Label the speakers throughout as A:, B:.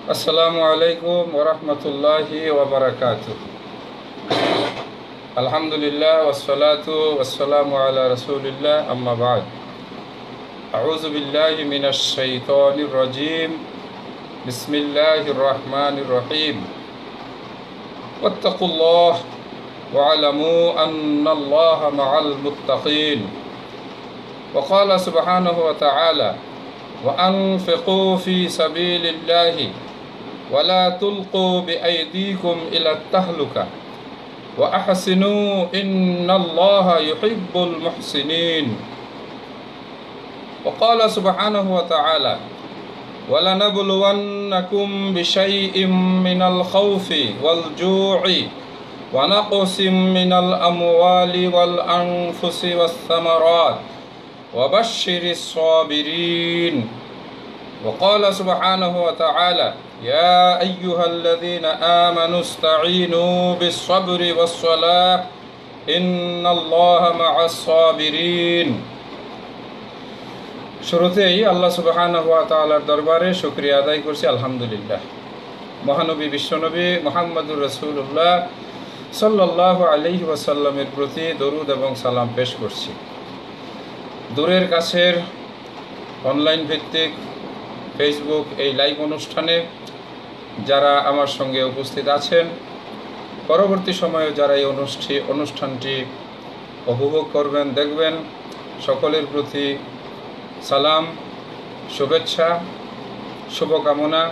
A: আসসালামু আলাইকুম ওয়া রাহমাতুল্লাহি ওয়া বারাকাতুহু। আলহামদুলিল্লাহ ওয়াসসালাতু ওয়াসসালামু আলা রাসূলিল্লাহ আম্মা বা'দ। আউযু বিল্লাহি মিনাশ শাইতানির রাজীম। বিসমিল্লাহির রাহমানির রহিম। ওয়াত্তাকুল্লাহ ওয়া আলামু আন্নাল্লাহা মা'আল মুত্তাকিন। ওয়া ক্বালা সুবহানাহু ওয়া তাআলা ওয়া আনফিকু ফি সাবিলিল্লাহি ওয়ালা তুলকু বিআইদিকুম ইলাত তাহলুকা ওয়া আহসিনু ইন্নাল্লাহা ইউহিব্বুল মুহসিনিন। ওয়া ক্বালা সুবহানাহু ওয়া তাআলা ওয়ালানাবলুওয়ান্নাকুম বিশাইইম মিনাল খাউফি ওয়াল জু'i ওয়া নাকসিম মিনাল আমওয়ালি ওয়াল আনফুসি ওয়াস সামারাত ওয়া বাশশিরিস সাবিরিন। ওয়া ক্বালা সুবহানাহু ওয়া তাআলা يا أيها الذين آمنوا استعينوا بالصبر والصلاة إن الله مع الصابرين। শুরুতেই আল্লাহ সুবহানাহু ওয়া তাআলার দরবারে শুকরিয়া আদায় করছি আলহামদুলিল্লাহ। মহানবী বিশ্বনবী মুহাম্মদুর রাসূলুল্লাহ সাল্লাল্লাহু আলাইহি ওয়াসাল্লামের প্রতি দরুদ এবং সালাম পেশ করছি। দূরের কাছের অনলাইন ভিত্তিক ফেসবুক এই লাইভ অনুষ্ঠানে যারা আমার সঙ্গে উপস্থিত আছেন, পরবর্তী সময়ে যারা এই অনুষ্ঠানটি উপভোগ করবেন, দেখবেন, সকলের প্রতি সালাম, শুভেচ্ছা, শুভকামনা।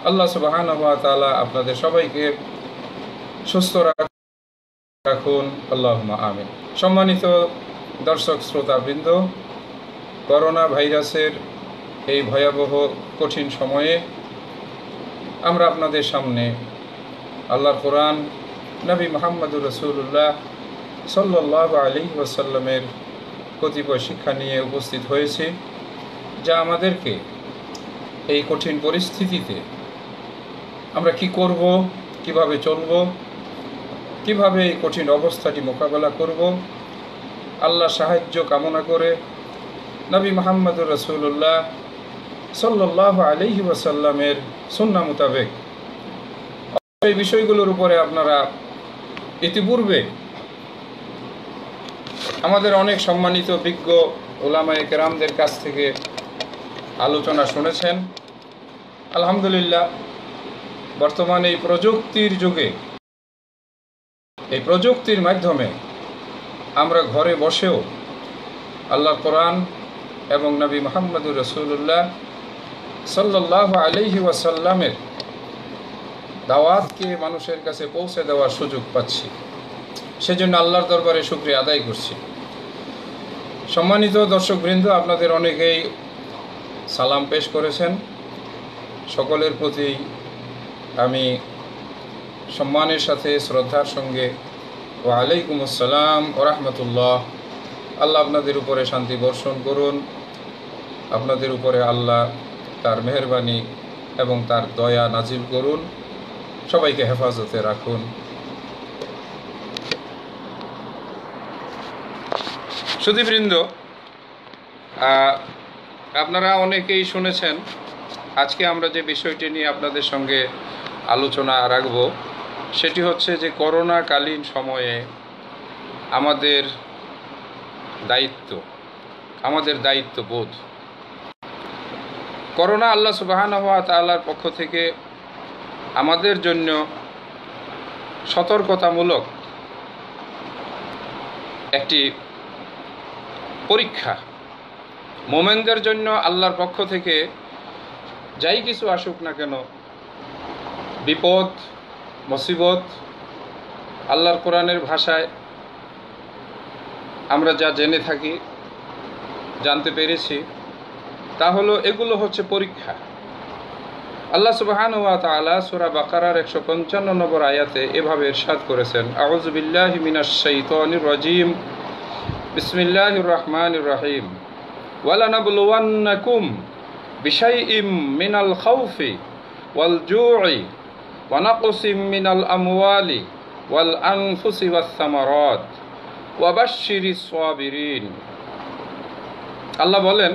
A: আল্লাহ সুবহানাহু ওয়া তাআলা আপনাদের সবাইকে সুস্থ রাখুন, আল্লাহুম্মা আমিন। সম্মানিত দর্শক শ্রোতাবৃন্দ, করোনা ভাইরাসের এই ভয়াবহ কঠিন সময়ে আমরা আপনাদের সামনে আল্লাহর কোরআন, নবী মুহাম্মদুর রাসূলুল্লাহ সাল্লাল্লাহু আলাইহি ওয়াসাল্লামের কতিপয় শিক্ষা নিয়ে উপস্থিত হয়েছি, যা আমাদেরকে এই কঠিন পরিস্থিতিতে আমরা কি করব, কিভাবে চলব, কিভাবে এই কঠিন অবস্থাটি মোকাবেলা করব, আল্লাহ সাহায্য কামনা করে নবী মুহাম্মদুর রাসূলুল্লাহ সাল্লাল্লাহু আলাইহি ওয়াসাল্লামের সুন্নাহ মোতাবেক এই বিষয়গুলোর উপরে আপনারা ইতিপূর্বে আমাদের অনেক সম্মানিত বিজ্ঞ উলামায়ে কেরামদের কাছ থেকে আলোচনা শুনেছেন। আলহামদুলিল্লাহ, বর্তমানে এই প্রযুক্তির যুগে, এই প্রযুক্তির মাধ্যমে আমরা ঘরে বসেও আল্লাহর কোরআন এবং নবী মুহাম্মদুর রাসূলুল্লাহ সাল্লাল্লাহু আলাইহি ওয়াসাল্লামের দাওয়াতকে মানুষের কাছে পৌঁছে দেওয়ার সুযোগ পাচ্ছি। সেজন্য আল্লাহর দরবারে শুকরিয়া আদায় করছি। সম্মানিত দর্শকবৃন্দ, আপনাদের অনেকেই সালাম পেশ করেছেন। সকলের প্রতি আমি সম্মানের সাথে, শ্রদ্ধার সঙ্গে ওয়া আলাইকুম আসসালাম ওয়া রাহমাতুল্লাহ। আল্লাহ আপনাদের উপরে শান্তি বর্ষণ করুন, আপনাদের উপরে আল্লাহ তার মেহেরবানি এবং তার দয়া নাজিল করুন, সবাইকে হেফাজতে রাখুন। সুধীবৃন্দ, আপনারা অনেকেই শুনেছেন, আজকে আমরা যে বিষয়টি নিয়ে আপনাদের সঙ্গে আলোচনা রাখব সেটি হচ্ছে যে করোনাকালীন সময়ে আমাদের দায়িত্ববোধ। করোনা আল্লাহ সুবহানাহু ওয়া তাআলার পক্ষ থেকে আমাদের জন্য সতর্কতামূলক একটি পরীক্ষা। মোমেনদের জন্য আল্লাহর পক্ষ থেকে যাই কিছু আসুক না কেন, বিপদ, মুসিবত, আল্লাহর কোরআনের ভাষায় আমরা যা জেনে থাকি, জানতে পেরেছি, তা হলো এগুলো হচ্ছে পরীক্ষা। আল্লাহ সুবহানাহু ওয়া তাআলা সূরা বাকারার 155 নম্বর আয়াতে এভাবে ইরশাদ করেছেন, আউযু বিল্লাহি মিনাশ শাইতানির রাজীম, বিসমিল্লাহির রহমানির রহিম। ওয়ালানাবলুওয়ান্নাকুম বিশাইইম মিনাল খাউফি ওয়াল জু'i ওয়া নাকসিম মিনাল আমওয়ালি ওয়াল আনফুসি ওয়াস সামারাত ওয়া বাশশিরিস সাবিরিন। আল্লাহ বলেন,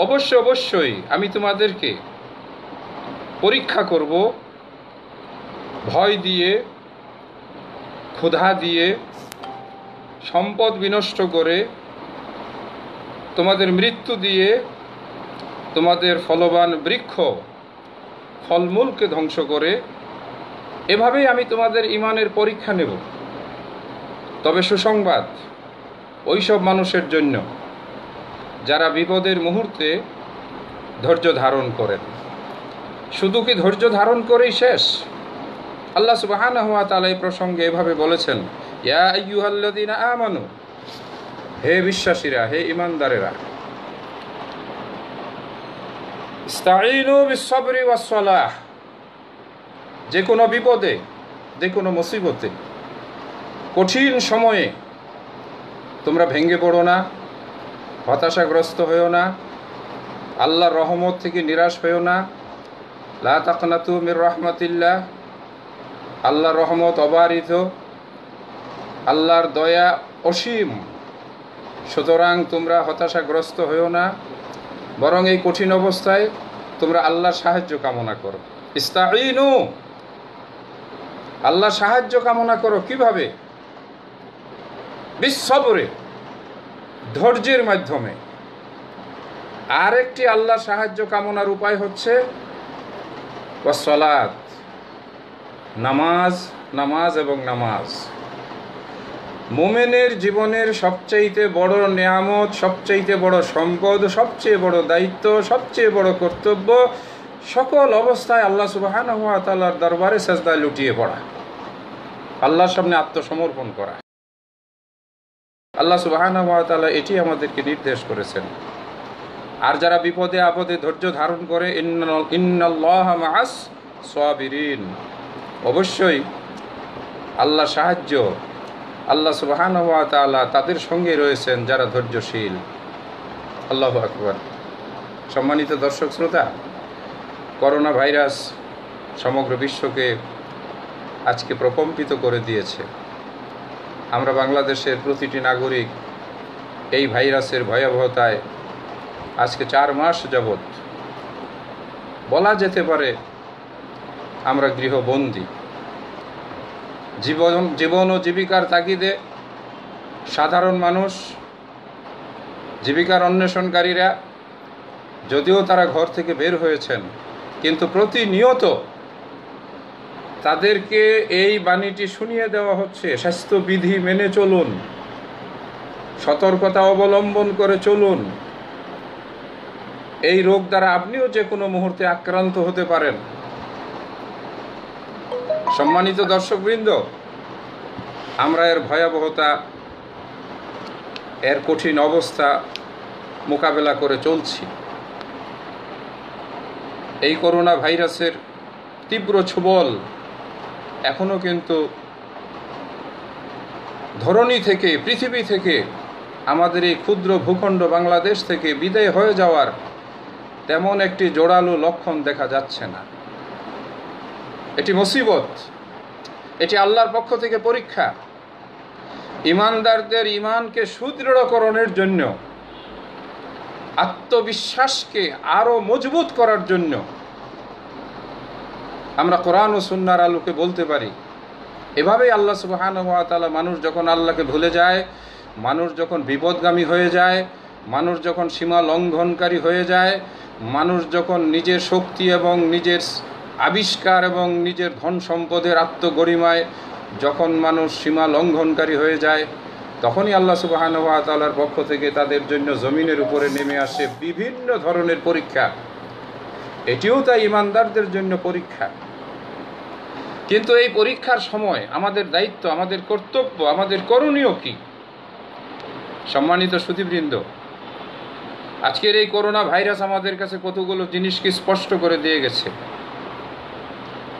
A: অবশ্যই আমি তোমাদেরকে পরীক্ষা করব ভয় দিয়ে, ক্ষুধা দিয়ে, সম্পদ বিনষ্ট করে, তোমাদের মৃত্যু দিয়ে, তোমাদের ফলবান বৃক্ষ ফলমূলকে ধ্বংস করে, এভাবেই আমি তোমাদের ঈমানের পরীক্ষা নেব। তবে সুসংবাদ ওইসব মানুষের জন্য যারা বিপদের মুহূর্তে ধৈর্য ধারণ করেন। শুধু কি ধৈর্য ধারণ করেই শেষ? আল্লাহ সুবহানাহু ওয়া তাআলা এই প্রসঙ্গে এভাবে বলেছেন, ইয়া আইয়ুহাল্লাযীনা আমানু, হে বিশ্বাসীরা, হে ঈমানদারেরা, ইস্তাঈনু বিস-সাবরি ওয়াস-সালাহ, যে কোনো বিপদে, যে কোনো মুসিবতে, কঠিন সময়ে তোমরা ভেঙে পড়ো না, হতাশাগ্রস্ত হয়েও না, আল্লাহর রহমত থেকে নিরাশ হয়েও না। লা তাকনাতু মির রাহমাতিল্লাহ, আল্লাহর রহমত অবারিত, আল্লাহর দয়া অসীম। সুতরাং তোমরা হতাশাগ্রস্ত হয়েও না, বরং এই কঠিন অবস্থায় তোমরা আল্লাহর সাহায্য কামনা করো। ইস্তাঈনু, আল্লাহর সাহায্য কামনা করো। কিভাবে? বিস-সবরে, ধৈর্যের মাধ্যমে। আরেকটি আল্লাহর সাহায্য কামনার উপায় হচ্ছে ওয়াস-সালাত, নামাজ, নামাজ এবং নামাজ। মুমিনের জীবনের সবচেয়ে বড় নিয়ামত, সবচেয়ে বড় সম্পদ, সবচেয়ে বড় দায়িত্ব, সবচেয়ে বড় কর্তব্য, সকল অবস্থায় আল্লাহ সুবহানাহু ওয়া তাআলার দরবারে সেজদায় লুটিয়ে পড়া, আল্লাহর সামনে আত্মসমর্পণ করা। আল্লাহ সুবহানাহু ওয়া তাআলা এটি আমাদেরকে নির্দেশ করেছেন। আর যারা বিপদে আপদে ধৈর্য ধারণ করে, ইন্নাল্লাহা মাআস সাবিরিন, অবশ্যই আল্লাহর সাহায্য, আল্লাহ সুবহানাহু ওয়া তাআলা তাদের সঙ্গে রয়েছেন যারা ধৈর্যশীল। আল্লাহু আকবার। সম্মানিত দর্শক শ্রোতা, করোনা ভাইরাস সমগ্র বিশ্বকে আজকে প্রকম্পিত করে দিয়েছে। আমরা বাংলাদেশের প্রতিটি নাগরিক এই ভাইরাসের ভয়াবহতায় আজকে 4 মাস যাবৎ বলা যেতে পারে আমরা গৃহবন্দী। জীবন ও জীবিকার তাগিদে সাধারণ মানুষ, জীবিকার অন্বেষণকারীরা যদিও তারা ঘর থেকে বের হয়েছেন, কিন্তু প্রতিনিয়ত তাদেরকে এই বাণীটি শুনিয়ে দেওয়া হচ্ছে, স্বাস্থ্যবিধি মেনে চলুন, সতর্কতা অবলম্বন করে চলুন। এই রোগ দ্বারা আপনিও যে কোনো মুহূর্তে আক্রান্ত হতে পারেন। সম্মানিত দর্শকবৃন্দ, আমরা এর ভয়াবহতা, এর কঠিন অবস্থা মোকাবেলা করে চলছি। এই করোনা ভাইরাসের তীব্র ছোবল এখনো কিন্তু ধরণী থেকে, পৃথিবী থেকে, আমাদের এই ক্ষুদ্র ভূখণ্ড বাংলাদেশ থেকে বিদায় হয়ে যাওয়ার তেমন একটি জোরালো লক্ষণ দেখা যাচ্ছে না। এটি মুসিবত, এটি আল্লাহর পক্ষ থেকে পরীক্ষা। ঈমানদারদের ঈমানকে সুদৃঢ়করণের জন্য, আত্মবিশ্বাসকে আরো মজবুত করার জন্য আমরা কোরআন ও সুন্নাহর আলোকে বলতে পারি। এভাবেই আল্লাহ সুবহানাহু ওয়া তাআলা, মানুষ যখন আল্লাহকে ভুলে যায়, মানুষ যখন বিপদগামী হয়ে যায়, মানুষ যখন সীমা লঙ্ঘনকারী হয়ে যায়, মানুষ যখন নিজের শক্তি এবং নিজের আবিষ্কার এবং নিজের ধন সম্পদের আত্মগরিমায় যখন মানুষ সীমা লঙ্ঘনকারী হয়ে যায়, তখনই আল্লাহ সুবহানাহু ওয়া তাআলার পক্ষ থেকে তাদের জন্য জমিনের উপরে নেমে আসে বিভিন্ন ধরনের পরীক্ষা। এটিও তাই ঈমানদারদের জন্য পরীক্ষা। কিন্তু এই পরীক্ষার সময় আমাদের দায়িত্ব, আমাদের কর্তব্য, আমাদের করণীয় কি? সম্মানিত সুধীবৃন্দ, আজকের এই করোনা ভাইরাস আমাদের কাছে কতগুলো জিনিসকে স্পষ্ট করে দিয়ে গেছে।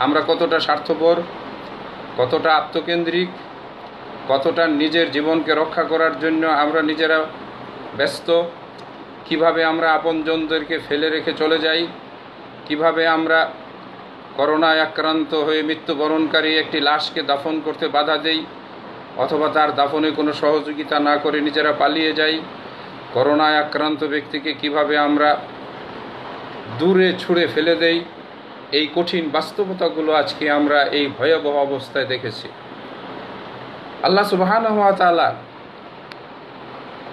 A: আমরা কতটা স্বার্থপর, কতটা আত্মকেন্দ্রিক, কতটা নিজের জীবনকে রক্ষা করার জন্য আমরা নিজেরা ব্যস্ত, কিভাবে আমরা আপনজনদেরকে ফেলে রেখে চলে যাই, কিভাবে আমরা করোনায় আক্রান্ত হয়ে মৃত্যুবরণকারী একটি লাশকে দাফন করতে বাধা দেই, অথবা তার দাফনে কোনো সহযোগিতা না করে নিজেরা পালিয়ে যাই। করোনায় আক্রান্ত ব্যক্তিকে কিভাবে আমরা দূরে ছুঁড়ে ফেলে দেই, এই কঠিন বাস্তবতাগুলো আজকে আমরা এই ভয়াবহ অবস্থায় দেখেছি। আল্লাহ সুবহানাহু ওয়া তাআলা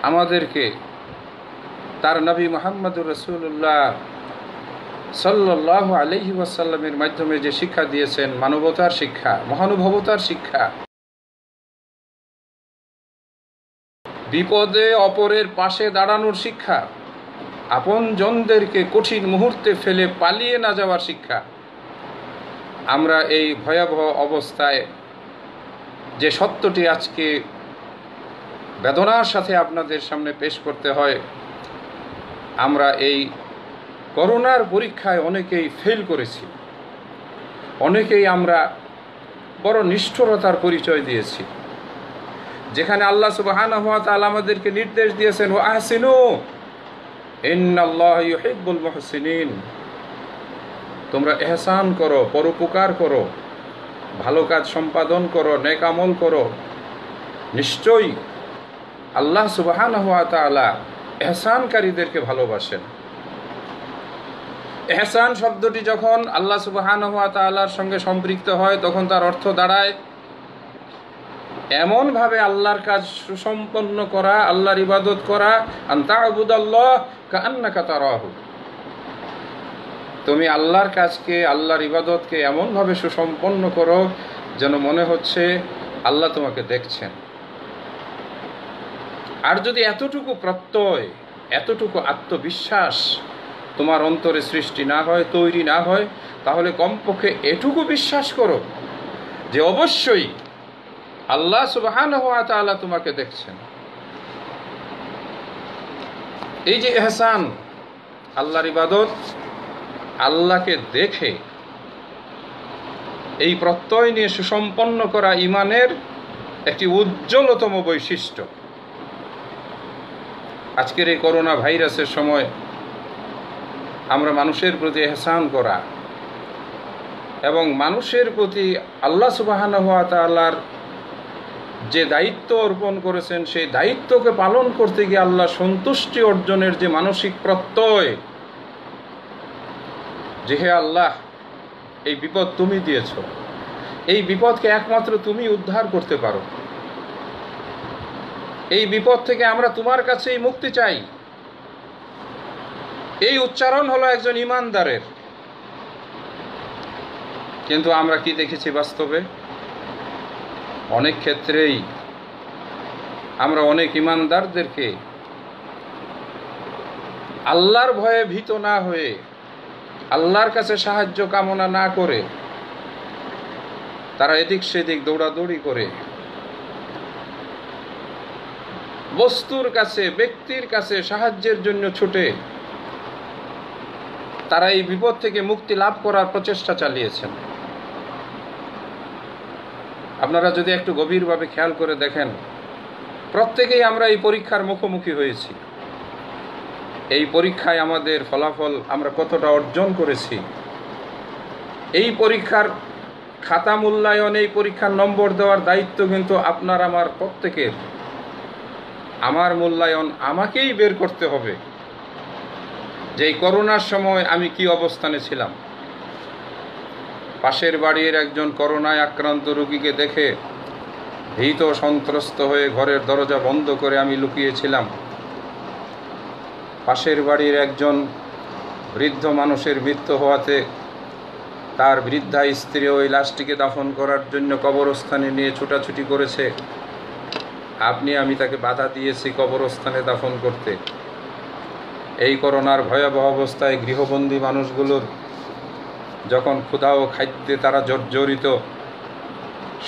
A: আমাদেরকে তার নবী মুহাম্মদুর রাসূলুল্লাহ সাল্লাল্লাহু আলাইহি ওয়াসাল্লামের মাধ্যমে যে শিক্ষা দিয়েছেন, মানবতার শিক্ষা, মহানুভবতার শিক্ষা, বিপদে অপরের পাশে দাঁড়ানোর শিক্ষা, আপনজনদেরকে কঠিন মুহূর্তে ফেলে পালিয়ে না যাওয়ার শিক্ষা, আমরা এই ভয়াবহ অবস্থায় যে সত্যটি আজকে বেদনার সাথে আপনাদের সামনে পেশ করতে হয়, আমরা এই করোনার পরীক্ষায় অনেকেই ফেল করেছি, অনেকেই আমরা বড় নিষ্ঠুরতার পরিচয় দিয়েছি। যেখানে আল্লাহ সুবহানাহু ওয়া তাআলা আমাদেরকে নির্দেশ দিয়েছেন, ওয়া আহসিনু ইন্নাল্লাহা ইউহিব্বুল মুহসিনিন, তোমরা ইহসান করো, পরোপকার করো, ভালো কাজ সম্পাদন করো, নেক আমল করো, নিশ্চয়ই আল্লাহ সুবহানাহু ওয়া তাআলা ইহসানকারীদেরকে ভালোবাসেন। ইহসান শব্দটি যখন আল্লাহ সুবহানাহু ওয়া তাআলার সঙ্গে সম্পৃক্ত হয়, তখন তার অর্থ দাঁড়ায় এমনভাবে আল্লাহর কাজ সুসম্পন্ন করা, আল্লাহর ইবাদত করা, আন তা'বুদাল্লাহ কাআন্নাকা তারাহু, তুমি আল্লাহর কাজকে, আল্লাহর ইবাদতকে এমনভাবে সুসম্পন্ন করো যেন মনে হচ্ছে আল্লাহ তোমাকে দেখছেন। আর যদি এতটুকু প্রত্যয়, এতটুকু আত্মবিশ্বাস তোমার অন্তরে সৃষ্টি না হয়, তৈরি না হয়, তাহলে কমপক্ষে এটুকু বিশ্বাস করো যে অবশ্যই আল্লাহ সুবহানাহু ওয়া তাআলা তোমাকে দেখছেন। এই যে ইহসান, আল্লাহর ইবাদত, আল্লাহকে দেখে এই প্রত্যয় নিয়ে সুসম্পন্ন করা ঈমানের একটি উজ্জ্বলতম বৈশিষ্ট্য। আজকের এই করোনা ভাইরাসের সময় আমরা মানুষের প্রতি ইহসান করা এবং মানুষের প্রতি আল্লাহ সুবহানাহু ওয়া তাআলার যে দায়িত্ব অর্পণ করেছেন, সেই দায়িত্বকে পালন করতে গিয়ে আল্লাহ সন্তুষ্টি অর্জনের যে মানসিক প্রত্যয়, যে হে আল্লাহ, এই বিপদ তুমি দিয়েছ, এই বিপদকে একমাত্র তুমি উদ্ধার করতে পারো, এই বিপদ থেকে আমরা তোমার কাছেই মুক্তি চাই, এই উচ্চারণ হলো একজন ঈমানদারের। কিন্তু আমরা কি দেখেছি বাস্তবে? অনেক ক্ষেত্রেই আমরা অনেক ঈমানদারদেরকে আল্লাহর ভয়ে ভীত না হয়ে, আল্লাহর কাছে সাহায্য কামনা না করে, তারা এদিক সেদিক দৌড়াদৌড়ি করে বস্তুর কাছে, ব্যক্তির কাছে সাহায্যের জন্য ছুটে তারা এই বিপদ থেকে মুক্তি লাভ করার প্রচেষ্টা চালিয়েছেন। আপনারা যদি একটু গভীরভাবে খেয়াল করে দেখেন, প্রত্যেকেই আমরা এই পরীক্ষার মুখোমুখি হয়েছি। এই পরীক্ষায় আমাদের ফলাফল আমরা কতটা অর্জন করেছি, এই পরীক্ষার খাতা মূল্যায়ন, এই পরীক্ষার নম্বর দেওয়ার দায়িত্ব কিন্তু আপনার আমার প্রত্যেকের। আমার মূল্যায়ন আমাকেই বের করতে হবে যে এই করোনার সময় আমি কি অবস্থানে ছিলাম। পাশের বাড়ির একজন করোনায় আক্রান্ত রোগীকে দেখে ভীত সন্ত্রস্ত হয়ে ঘরের দরজা বন্ধ করে আমি লুকিয়েছিলাম। পাশের বাড়ির একজন বৃদ্ধ মানুষের মৃত্যু হওয়াতে তার বৃদ্ধা স্ত্রী ওই লাশটিকে দাফন করার জন্য কবরস্থানে নিয়ে ছুটাছুটি করেছে। আমি তাকে বাধা দিয়েছি কবরস্থানে দাফন করতে। এই করোনার ভয়াবহ অবস্থায় গৃহবন্দী মানুষগুলোর যখন ক্ষুধা ও খাদ্যে তারা জর্জরিত,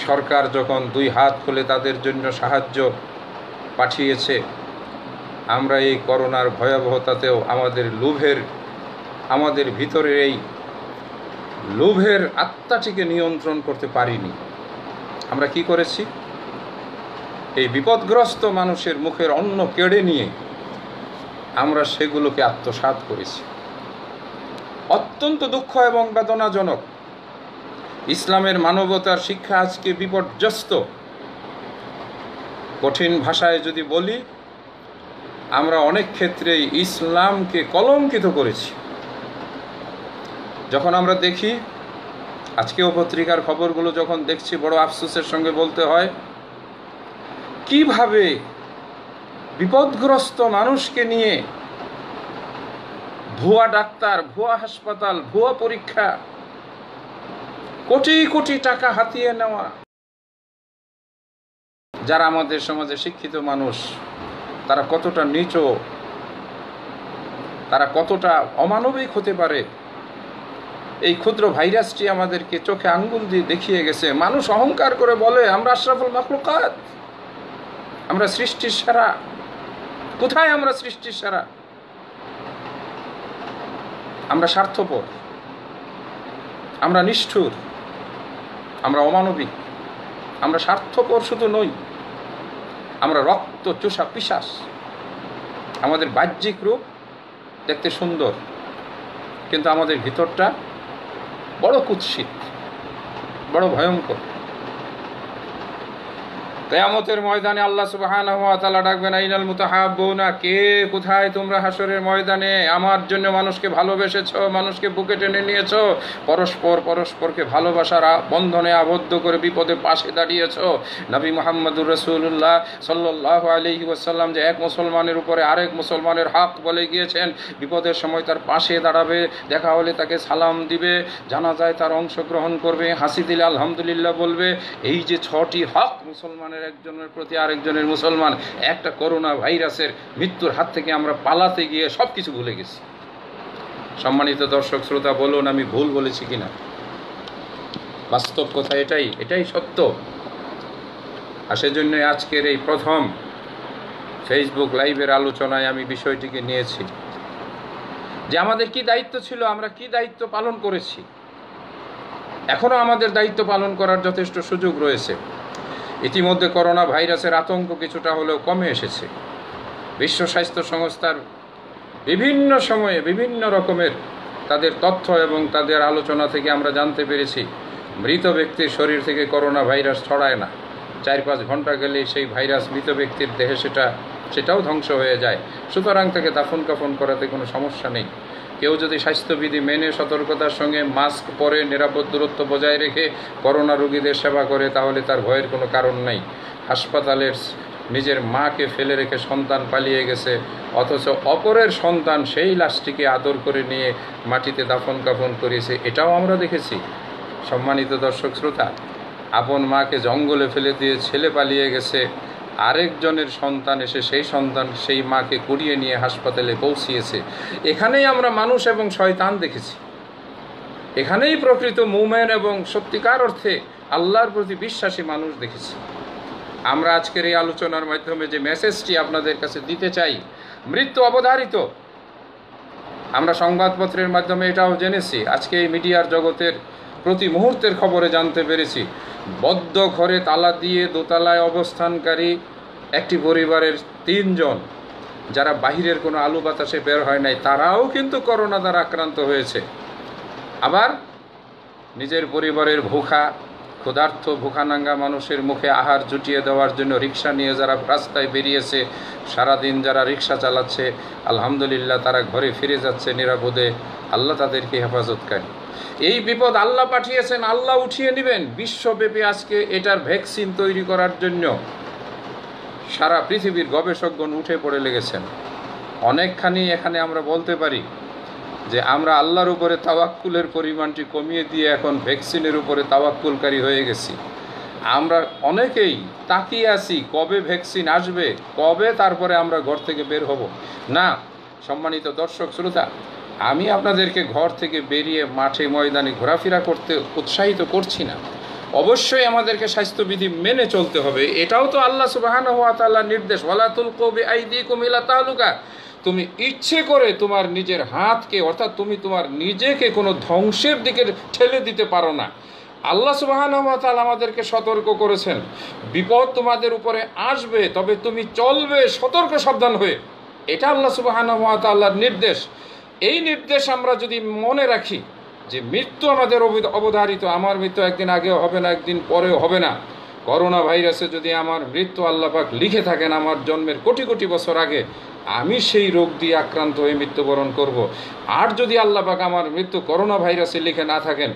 A: সরকার যখন দুই হাত খুলে তাদের জন্য সাহায্য পাঠিয়েছে, আমরা এই করোনার ভয়াবহতাতেও আমাদের ভিতরে এই লোভের আত্মাটিকে নিয়ন্ত্রণ করতে পারিনি। আমরা কি করেছি? এই বিপদগ্রস্ত মানুষের মুখের অন্ন কেড়ে নিয়ে আমরা সেগুলোকে আত্মসাৎ করেছি। অত্যন্ত দুঃখ এবং বেদনাজনক। ইসলামের মানবতার শিক্ষা আজকে বিপর্যস্ত। কঠিন ভাষায় যদি বলি, আমরা অনেক ক্ষেত্রেই ইসলামকে কলঙ্কিত করেছি। যখন আমরা দেখি, আজকেও পত্রিকার খবরগুলো যখন দেখছি, বড় আফসোসের সঙ্গে বলতে হয় কিভাবে বিপদগ্রস্ত মানুষকে নিয়ে ভুয়া ডাক্তার, ভুয়া হাসপাতাল, ভুয়া পরীক্ষা, কোটি কোটি টাকা হাতিয়ে নেওয়া। যারা আমাদের সমাজে শিক্ষিত মানুষ, তারা কতটা নীচ, তারা কতটা অমানবিক হতে পারে, এই ক্ষুদ্র ভাইরাসটি আমাদেরকে চোখে আঙ্গুল দিয়ে দেখিয়ে গেছে। মানুষ অহংকার করে বলে আমরা আশরাফুল মাখলুকাত, আমরা সৃষ্টির সেরা। কোথায় আমরা সৃষ্টির সেরা? আমরা স্বার্থপর, আমরা নিষ্ঠুর, আমরা অমানবিক, আমরা স্বার্থপর শুধু নই, আমরা রক্ত চোষা পিশাচ। আমাদের বাহ্যিক রূপ দেখতে সুন্দর, কিন্তু আমাদের ভিতরটা বড় কুৎসিত, বড় ভয়ঙ্কর। কিয়ামতের ময়দানে আল্লাহ সুবহানাহু ওয়া তাআলা ডাকবেন, আইনাল মুতাহাব্বুনা, কে কোথায় তোমরা হাসরের ময়দানে আমার জন্য মানুষকে ভালোবেসেছো, মানুষকে বুকে টেনে নিয়েছো, পরস্পরকে ভালোবাসার বন্ধনে আবদ্ধ করে বিপদে পাশে দাঁড়িয়েছো। নবী মুহাম্মদুর রাসূলুল্লাহ সাল্লাল্লাহু আলাইহি ওয়াসাল্লাম যে এক মুসলমানের উপরে আরেক মুসলমানের হক বলে গিয়েছেন, বিপদের সময় তার পাশে দাঁড়াবে, দেখা হলে তাকে সালাম দিবে, জানাজায় তার অংশগ্রহণ করবে, হাসি দিলে আলহামদুলিল্লাহ বলবে। এই যে 6টি হক মুসলমানের একজনের প্রতি আরেকজনের, মুসলমান একটা করোনা ভাইরাসের মৃত্যুর হাত থেকে আমরা পালাতে গিয়ে সবকিছু ভুলে গেছি। সম্মানিত দর্শক শ্রোতা, বলুন আমি ভুল বলেছি কিনা? বাস্তব কথা এটাই সত্য। আর সেজন্য আজকের এই প্রথম ফেসবুক লাইভের আলোচনায় আমি বিষয়টিকে নিয়েছি যে আমাদের কি দায়িত্ব ছিল, আমরা কি দায়িত্ব পালন করেছি। এখনো আমাদের দায়িত্ব পালন করার যথেষ্ট সুযোগ রয়েছে। ইতিমধ্যে করোনা ভাইরাসের আতঙ্ক কিছুটা হলেও কমে এসেছে। বিশ্ব স্বাস্থ্য সংস্থার বিভিন্ন সময়ে বিভিন্ন রকমের তাদের তথ্য এবং তাদের আলোচনা থেকে আমরা জানতে পেরেছি, মৃত ব্যক্তির শরীর থেকে করোনা ভাইরাস ছড়ায় না। 4-5 ঘন্টা গেলেই সেই ভাইরাস মৃত ব্যক্তির দেহে সেটাও ধ্বংস হয়ে যায়। সুতরাং তাকে দাফন কাফন করাতে কোনো সমস্যা নেই। কেউ যদি স্বাস্থ্যবিধি মেনে সতর্কতার সঙ্গে মাস্ক পরে, নিরাপদ দূরত্ব বজায় রেখে করোনা রোগীদের সেবা করে, তাহলে তার ভয়ের কোনো কারণ নেই। হাসপাতালের নিজের মাকে ফেলে রেখে সন্তান পালিয়ে গেছে, অথচ অপরের সন্তান সেই লাশটিকে আদর করে নিয়ে মাটিতে দাফন কাফন করেছে, এটাও আমরা দেখেছি। সম্মানিত দর্শক শ্রোতা, আপন মাকে জঙ্গলে ফেলে দিয়ে ছেলে পালিয়ে গেছে, আরেকজনের সন্তান এসে সেই মাকে কুড়িয়ে নিয়ে হাসপাতালে পৌঁছিয়েছে। এখানেই আমরা মানুষ এবং শয়তান দেখেছি। এখানেই প্রকৃত মুমিন এবং সত্যিকার অর্থে আল্লাহর প্রতি বিশ্বাসী মানুষ দেখেছি। আমরা আজকের এই আলোচনার মাধ্যমে যে মেসেজটি আপনাদের কাছে দিতে চাই, মৃত্যু অবধারিত। আমরা সংবাদপত্রের মাধ্যমে এটাও জেনেছি, আজকে এই মিডিয়ার জগতের প্রতি মুহূর্তের খবরে জানতে পেরেছি, বদ্ধ ঘরে তালা দিয়ে দোতলায় অবস্থানকারী একটি পরিবারের 3 জন, যারা বাহিরের কোনো আলো বাতাসে বের হয় নাই, তারাও কিন্তু করোনা দ্বারা আক্রান্ত হয়েছে। আবার নিজের পরিবারের ক্ষুধার্ত ভুখানাঙ্গা মানুষের মুখে আহার জুটিয়ে দেওয়ার জন্য রিক্সা নিয়ে যারা রাস্তায় বেরিয়েছে, সারাদিন যারা রিক্সা চালাচ্ছে, আলহামদুলিল্লাহ তারা ঘরে ফিরে যাচ্ছে নিরাপদে। আল্লাহ তাদেরকে হেফাজত করে। এই বিপদ আল্লাহ পাঠিয়েছেন, আল্লাহ উঠিয়ে নেবেন। বিশ্বব্যাপী আজকে এটার ভ্যাকসিন তৈরি করার জন্য সারা পৃথিবীর গবেষকগণ উঠে পড়ে লেগেছেন। অনেকখানি এখানে আমরা বলতে পারি যে আমরা আল্লাহর উপরে তাওয়াক্কুলের পরিমাণটি কমিয়ে দিয়ে এখন ভ্যাকসিনের উপরে তাওয়াক্কুলকারী হয়ে গেছি। আমরা অনেকেই তাকিয়ে আছি কবে ভ্যাকসিন আসবে, কবে তারপরে আমরা ঘর থেকে বের হব। না, সম্মানিত দর্শক শ্রোতা, আমি আপনাদেরকে ঘর থেকে বেরিয়ে মাঠে ময়দানে ঘোরাফেরা করতে উৎসাহিত করছি না। অবশ্যই আমাদেরকে স্বাস্থ্যবিধি মেনে চলতে হবে। এটাও তো আল্লাহ সুবহানাহু ওয়া তাআলার নির্দেশ, ওয়ালা তুলকু বিআইদিকুম ইলা তাহলুকা। তুমি ইচ্ছে করে তোমার নিজের হাতকে, অর্থাৎ তুমি তোমার নিজেকে কোনো ধ্বংসের দিকে ঠেলে দিতে পারো না। আল্লাহ সুবহানাহু ওয়া তাআলা আমাদেরকে সতর্ক করেছেন, বিপদ তোমাদের উপরে আসবে, তবে তুমি চলবে সতর্ক সাবধান হয়ে। এটা আল্লাহ সুবহানাহু ওয়া তাআলার নির্দেশ। এই নির্দেশ আমরা যদি মনে রাখি যে মৃত্যু আমাদের অবধারিত, আমার মৃত্যু একদিন আগেও হবে না, একদিন পরেও হবে না। করোনা ভাইরাসে যদি আমার মৃত্যু আল্লাহ পাক লিখে থাকেন আমার জন্মের কোটি কোটি বছর আগে, আমি সেই রোগ দিয়ে আক্রান্ত হয়ে মৃত্যুবরণ করব। আর যদি আল্লাহ পাক আমার মৃত্যু করোনা ভাইরাসে লিখে না থাকেন,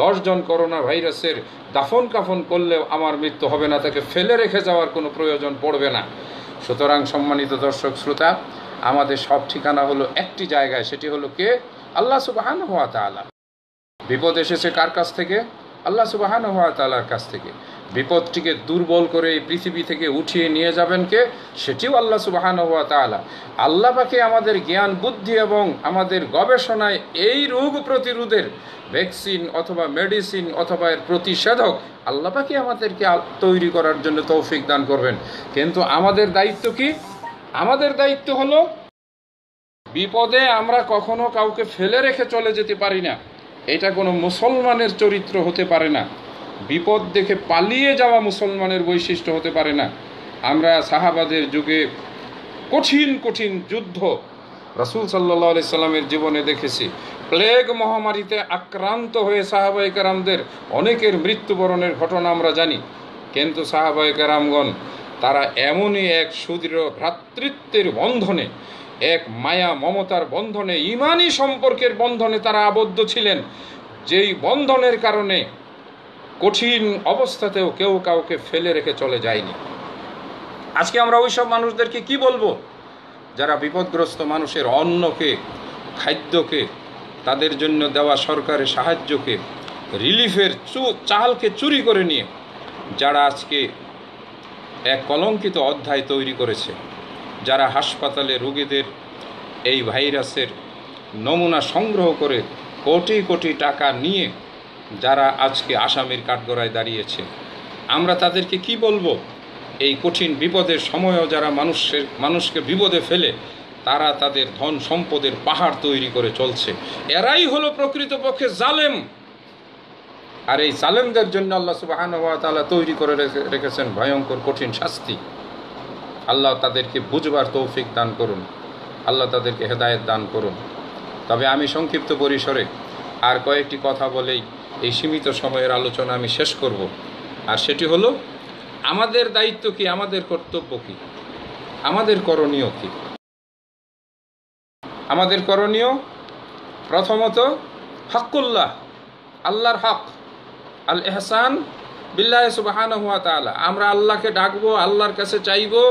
A: 10 জন করোনা ভাইরাসের দাফন কাফন করলেও আমার মৃত্যু হবে না, তাকে ফেলে রেখে যাওয়ার কোনো প্রয়োজন পড়বে না। সুতরাং সম্মানিত দর্শক শ্রোতা, আমাদের সব ঠিকানা হলো একটি জায়গায়, সেটি হলো কে? আল্লাহ সুবহানাহু ওয়া তাআলা। বিপদ এসেছে কার কাছ থেকে? আল্লাহ সুবহানাহু ওয়া তাআলার কাছ থেকে। বিপদটিকে দুর্বল করে এই পৃথিবী থেকে উঠিয়ে নিয়ে যাবেন কে? সেটিও আল্লাহ সুবহানাহু ওয়া তাআলা। আল্লাহ পাকে আমাদের জ্ঞান বুদ্ধি এবং আমাদের গবেষণায় এই রোগ প্রতিরোধের ভ্যাকসিন অথবা মেডিসিন অথবা এর প্রতিষেধক আল্লাহ পাকে আমাদেরকে তৈরি করার জন্য তৌফিক দান করবেন। কিন্তু আমাদের দায়িত্ব কি? আমাদের দায়িত্ব হলো বিপদে আমরা কখনো কাউকে ফেলে রেখে চলে যেতে পারি না। এটা কোনো মুসলমানের চরিত্র হতে পারে না। বিপদ দেখে পালিয়ে যাওয়া মুসলমানের বৈশিষ্ট্য হতে পারে না। আমরা সাহাবাদের যুগে কঠিন কঠিন যুদ্ধ রাসূল সাল্লাল্লাহু আলাইহি সাল্লামের জীবনে দেখেছি। প্লেগ মহামারীতে আক্রান্ত হয়ে সাহাবায়ে কেরামদের অনেকের মৃত্যুবরণের ঘটনা আমরা জানি। কিন্তু সাহাবায়ে কেরামগণ তারা এমনই এক সুদৃঢ় ভ্রাতৃত্বের বন্ধনে, এক মায়া মমতার বন্ধনে, ঈমানি সম্পর্কের বন্ধনে তারা আবদ্ধ ছিলেন, যেই বন্ধনের কারণে কঠিন অবস্থাতেও কেউ কাউকে ফেলে রেখে চলে যায়নি। আজকে আমরা ওইসব মানুষদেরকে কি বলবো যারা বিপদগ্রস্ত মানুষের অন্নকে, খাদ্যকে, তাদের জন্য দেওয়া সরকারের সাহায্যকে, রিলিফের চালকে চুরি করে নিয়ে যারা আজকে এক কলঙ্কিত অধ্যায় তৈরি করেছে, যারা হাসপাতালে রোগীদের এই ভাইরাসের নমুনা সংগ্রহ করে কোটি কোটি টাকা নিয়ে যারা আজকে আসামির কাঠগড়ায় দাঁড়িয়েছে, আমরা তাদেরকে কি বলবো? এই কঠিন বিপদের সময়ও যারা মানুষকে বিপদে ফেলে তারা তাদের ধন সম্পদের পাহাড় তৈরি করে চলছে, এরাই হলো প্রকৃতপক্ষে জালেম। আর এই জালেমদের জন্য আল্লাহ সুবহানাহু ওয়া তাআলা তৈরি করে রেখেছেন ভয়ঙ্কর কঠিন শাস্তি। আল্লাহ তাদেরকে বুঝবার তৌফিক দান করুন, আল্লাহ তাদেরকে হেদায়েত দান করুন। তবে আমি সংক্ষিপ্ত পরিসরে আর কয়েকটি কথা বলেই এই সীমিত সময়ের আলোচনা আমি শেষ করব। আর সেটি হলো আমাদের দায়িত্ব কি, আমাদের কর্তব্য কি, আমাদের করণীয় কি। আমাদের করণীয় প্রথমত হকুল্লাহ, আল্লাহর হক, আল ইহসান বিল্লাহি সুবহানাহু ওয়া তাআলা। আমরা আল্লাহকে ডাকবো, আল্লাহর কাছে চাইবো,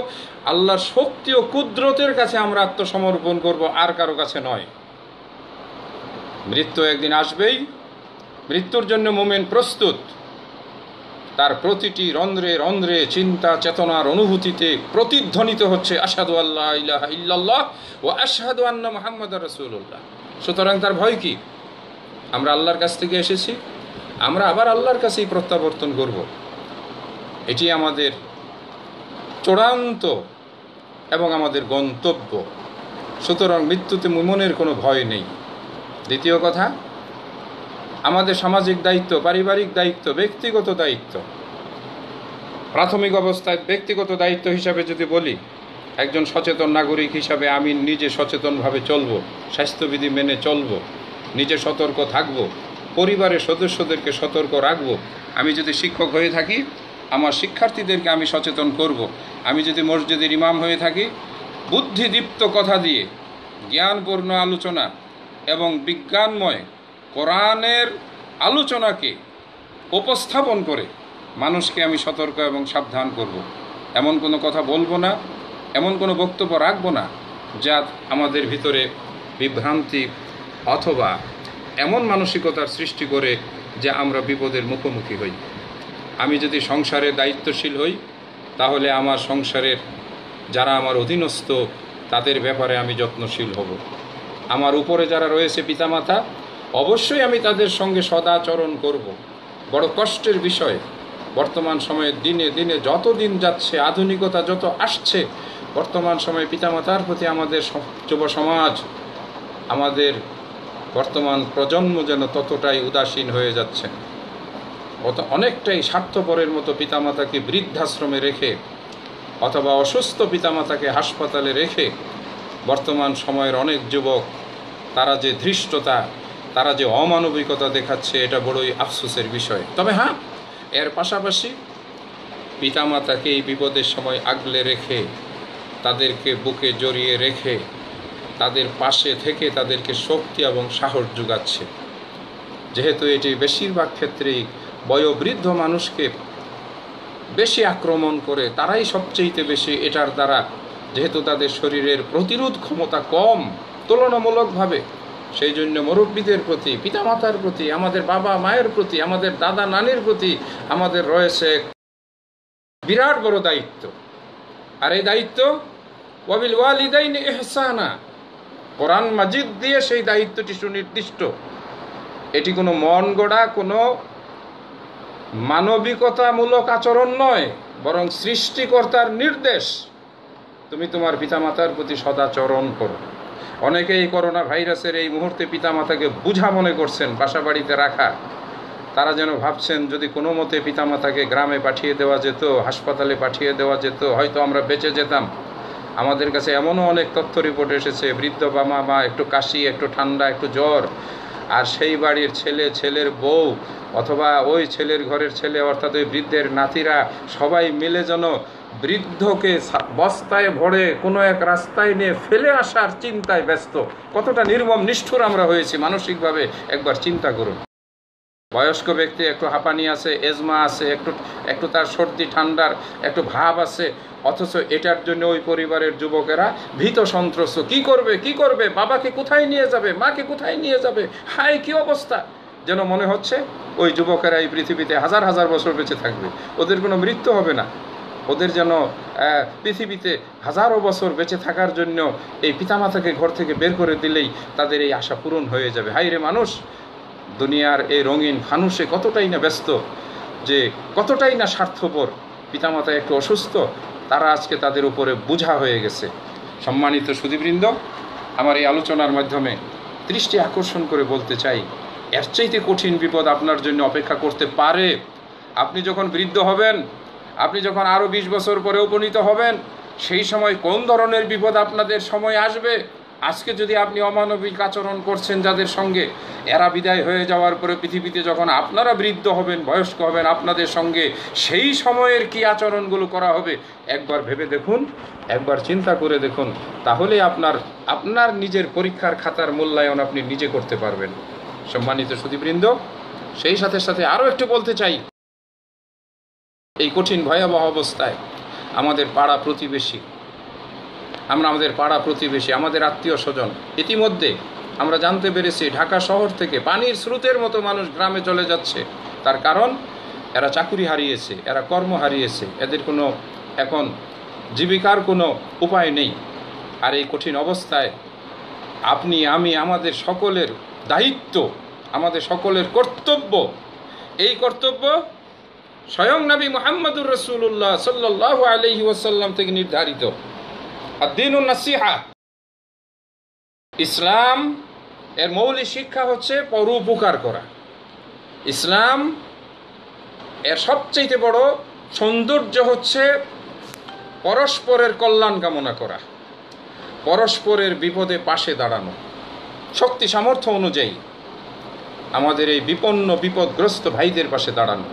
A: আল্লাহর শক্তি ও কুদরতের কাছে আমরা আত্মসমর্পণ করব, আর কারো কাছে নয়। মৃত্যু একদিন আসবেই, মৃত্যুর জন্য মুমিন প্রস্তুত। তার প্রতিটি রন্ধ্রে রন্ধ্রে চিন্তা চেতনার অনুভূতিতে প্রতিধ্বনিত হচ্ছে আশহাদু আল্লা ইলাহা ইল্লাল্লাহ ওয়া আশহাদু আন্না মুহাম্মাদার রাসূলুল্লাহ। সুতরাং তার ভয় কি? আমরা আল্লাহর কাছ থেকে এসেছি, আমরা আবার আল্লাহর কাছেই প্রত্যাবর্তন করব। এটি আমাদের চূড়ান্ত এবং আমাদের গন্তব্য। সুতরাং মৃত্যুতে মুমিনের কোনো ভয় নেই। দ্বিতীয় কথা, আমাদের সামাজিক দায়িত্ব, পারিবারিক দায়িত্ব, ব্যক্তিগত দায়িত্ব। প্রাথমিক অবস্থায় ব্যক্তিগত দায়িত্ব হিসাবে যদি বলি, একজন সচেতন নাগরিক হিসাবে আমি নিজে সচেতনভাবে চলব, স্বাস্থ্যবিধি মেনে চলব, নিজে সতর্ক থাকব, পরিবারের সদস্যদেরকে সতর্ক রাখব। আমি যদি শিক্ষক হয়ে থাকি, আমার শিক্ষার্থীদেরকে আমি সচেতন করব। আমি যদি মসজিদের ইমাম হয়ে থাকি, বুদ্ধিদীপ্ত কথা দিয়ে জ্ঞানপূর্ণ আলোচনা এবং বিজ্ঞানময় কোরআনের আলোচনাকে উপস্থাপন করে মানুষকে আমি সতর্ক এবং সাবধান করব। এমন কোনো কথা বলবো না, এমন কোনো বক্তব্য রাখবো না যা আমাদের ভিতরে বিভ্রান্তি অথবা এমন মানসিকতার সৃষ্টি করে যে আমরা বিপদের মুখোমুখি হই। আমি যদি সংসারে দায়িত্বশীল হই, তাহলে আমার সংসারের যারা আমার অধীনস্থ তাদের ব্যাপারে আমি যত্নশীল হব। আমার উপরে যারা রয়েছে পিতামাতা, অবশ্যই আমি তাদের সঙ্গে সদাচরণ করব। বড় কষ্টের বিষয়, বর্তমান সময়ে দিনে দিনে যত দিন যাচ্ছে, আধুনিকতা যত আসছে, বর্তমান সময়ে পিতামাতার প্রতি আমাদের যুব সমাজ, আমাদের বর্তমান প্রজন্ম যেন ততটাই উদাসীন হয়ে যাচ্ছে। অনেকটাই স্বার্থপরের মতো পিতামাতাকে বৃদ্ধাশ্রমে রেখে অথবা অসুস্থ পিতামাতাকে হাসপাতালে রেখে বর্তমান সময়ের অনেক যুবক তারা যে ধৃষ্টতা, তারা যে অমানবিকতা দেখাচ্ছে, এটা বড়ই আফসোসের বিষয়। তবে হ্যাঁ, এর পাশাপাশি পিতামাতাকে এই বিপদের সময় আগলে রেখে তাদেরকে বুকে জড়িয়ে রেখে তাদের পাশে থেকে তাদেরকে শক্তি এবং সাহস যোগাচ্ছে। যেহেতু এটি বেশিরভাগ ক্ষেত্রেই বয়োবৃদ্ধ মানুষকে বেশি আক্রমণ করে, তারাই সবচেয়ে বেশি এটার দ্বারা, যেহেতু তাদের শরীরের প্রতিরোধ ক্ষমতা কম তুলনামূলকভাবে, সেই জন্য মুরব্বীদের প্রতি, পিতামাতার প্রতি, আমাদের বাবা মায়ের প্রতি, আমাদের দাদা নানির প্রতি আমাদের রয়েছে বিরাট বড় দায়িত্ব। আর এই দায়িত্ব ওয়াবিল ওয়ালিদাইনি ইহসানা, কোরআন মাজিদ দিয়ে সেই দায়িত্বটি সুনির্দিষ্ট। এটি কোনো মন গড়া, কোনো মানবিকতামূলক আচরণ নয়, বরং সৃষ্টিকর্তার নির্দেশ। তুমি তোমার পিতামাতার প্রতি সদাচরণ করো। অনেকে এই করোনা ভাইরাসের এই মুহূর্তে পিতামাতাকে বোঝা মনে করছেন বাসা বাড়িতে রাখা। তারা যেন ভাবছেন যদি কোনো মতে পিতামাতাকে গ্রামে পাঠিয়ে দেওয়া যেত, হাসপাতালে পাঠিয়ে দেওয়া যেত, হয়তো আমরা বেঁচে যেতাম। আমাদের কাছে এমনও অনেক তথ্য রিপোর্ট এসেছে, বৃদ্ধ বাবা মা একটু কাশি, একটু ঠান্ডা, একটু জ্বর, আর সেই বাড়ির ছেলে, ছেলের বউ, অথবা ওই ছেলের ঘরের ছেলে, অর্থাৎ ওই বৃদ্ধের নাতিরা সবাই মিলে যেন বৃদ্ধকে বস্তায় ভরে কোনো এক রাস্তায় নিয়ে ফেলে আসার চিন্তায় ব্যস্ত। কতটা নির্মম নিষ্ঠুর আমরা হয়েছি মানসিকভাবে একবার চিন্তা করুন। বয়স্ক ব্যক্তি একটু হাঁপানি আছে, এজমা আছে, একটু তার সর্দি ঠান্ডার একটু ভাব আছে, অথচ এটার জন্য ওই পরিবারের যুবকেরা ভীত সন্ত্রস্ত। কি করবে, বাবাকে কোথায় নিয়ে যাবে, মাকে কোথায় নিয়ে যাবে, হায় কি অবস্থা। যেন মনে হচ্ছে ওই যুবকেরা এই পৃথিবীতে হাজার হাজার বছর বেঁচে থাকবে, ওদের কোনো মৃত্যু হবে না। ওদের যেন পৃথিবীতে হাজারো বছর বেঁচে থাকার জন্য এই পিতামাতাকে ঘর থেকে বের করে দিলেই তাদের এই আশা পূরণ হয়ে যাবে। হায় রে মানুষ, দুনিয়ার এই রঙিন ফানুষে কতটাই না ব্যস্ত, যে কতটাই না স্বার্থপর। পিতামাতা একটু অসুস্থ, তারা আজকে তাদের উপরে বোঝা হয়ে গেছে। সম্মানিত সুধীবৃন্দ, আমার এই আলোচনার মাধ্যমে দৃষ্টি আকর্ষণ করে বলতে চাই, এর চাইতে কঠিন বিপদ আপনার জন্য অপেক্ষা করতে পারে। আপনি যখন বৃদ্ধ হবেন, আপনি যখন আরও 20 বছর পরে উপনীত হবেন, সেই সময় কোন ধরনের বিপদ আপনাদের সময় আসবে। আজকে যদি আপনি অমানবিক আচরণ করছেন যাদের সঙ্গে, এরা বিদায় হয়ে যাওয়ার পরে পৃথিবীতে যখন আপনারা বৃদ্ধ হবেন, বয়স্ক হবেন, আপনাদের সঙ্গে সেই সময়ের কি আচরণগুলো করা হবে একবার ভেবে দেখুন, একবার চিন্তা করে দেখুন। তাহলে আপনার নিজের পরীক্ষার খাতার মূল্যায়ন আপনি নিজে করতে পারবেন। সম্মানিত সুধীবৃন্দ, সেই সাথে সাথে আরও একটু বলতে চাই, এই কঠিন ভয়াবহ অবস্থায় আমাদের পাড়া প্রতিবেশী, আমাদের আত্মীয় স্বজন, ইতিমধ্যে আমরা জানতে পেরেছি ঢাকা শহর থেকে পানির স্রোতের মতো মানুষ গ্রামে চলে যাচ্ছে। তার কারণ এরা চাকুরি হারিয়েছে, এরা কর্ম হারিয়েছে, এদের কোনো এখন জীবিকার কোনো উপায় নেই। আর এই কঠিন অবস্থায় আপনি, আমি, আমাদের সকলের দায়িত্ব, আমাদের সকলের কর্তব্য, এই কর্তব্য স্বয়ং নবী মুহাম্মদুর রাসূলুল্লাহ সাল্লাল্লাহু আলাইহি ওয়াসাল্লাম থেকে নির্ধারিত। আদ-দীনুন নাসিহা, ইসলাম এর মৌলিক শিক্ষা হচ্ছে পরোপকার করা। ইসলাম এর সবচেয়ে বড় সৌন্দর্য হচ্ছে পরস্পরের কল্যাণ কামনা করা, পরস্পরের বিপদে পাশে দাঁড়ানো, শক্তি সামর্থ্য অনুযায়ী আমাদের এই বিপদগ্রস্ত ভাইদের পাশে দাঁড়ানো।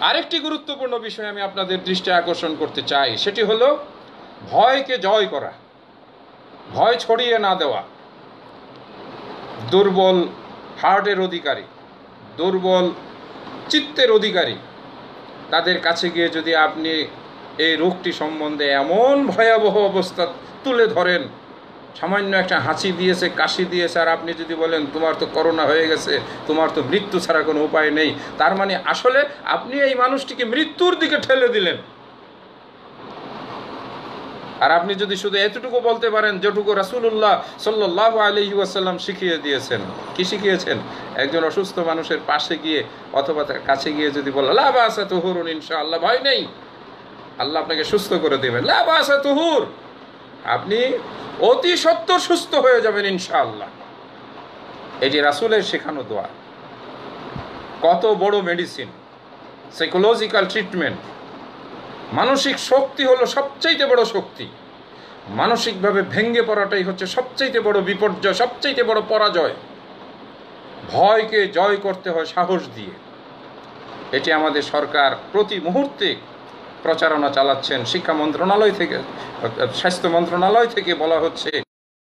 A: আরেকটি গুরুত্বপূর্ণ বিষয় আমি আপনাদের দৃষ্টি আকর্ষণ করতে চাই, সেটি হলো ভয়কে জয় করা, ভয় ছড়িয়ে না দেওয়া। দুর্বল হার্টের অধিকারী, দুর্বল চিত্তের অধিকারী, তাদের কাছে গিয়ে যদি আপনি এই রোগটি সম্বন্ধে এমন ভয়াবহ অবস্থা তুলে ধরেন, সামান্য একটা হাঁচি দিয়েছে, কাশি দিয়েছে, আর আপনি যদি বলেন তোমার তো করোনা হয়ে গেছে, তোমার তো মৃত্যু ছাড়া কোনো উপায় নেই, তার মানে আসলে আপনি এই মানুষটিকে মৃত্যুর দিকে ঠেলে দিলেন। আর আপনি যদি শুধু এতটুকু বলতে পারেন যেটুকু রাসূলুল্লাহ সাল্লাল্লাহু আলাইহি ওয়াসাল্লাম শিখিয়ে দিয়েছেন। কি শিখিয়েছেন? একজন অসুস্থ মানুষের পাশে গিয়ে অথবা তার কাছে গিয়ে যদি বলেন লা বাসা তুহুরুন, ইনশাআল্লাহ, ভয় নেই, আল্লাহ আপনাকে সুস্থ করে দেবেন, লা বাসা তুহুর, আপনি অতি সত্বর সুস্থ হয়ে যাবেন ইনশাআল্লাহ। এটি রাসূলের শেখানো দোয়া। কত বড় মেডিসিন, সাইকোলজিক্যাল ট্রিটমেন্ট। মানসিক শক্তি হলো সবচাইতে বড় শক্তি। মানসিকভাবে ভেঙে পড়াটাই হচ্ছে সবচাইতে বড় বিপর্যয়, সবচাইতে বড় পরাজয়। ভয়কে জয় করতে হয় সাহস দিয়ে। এটি আমাদের সরকার প্রতি মুহূর্তে প্রচারণা চালাচ্ছেন। শিক্ষা মন্ত্রণালয় থেকে, স্বাস্থ্য মন্ত্রণালয় থেকে বলা হচ্ছে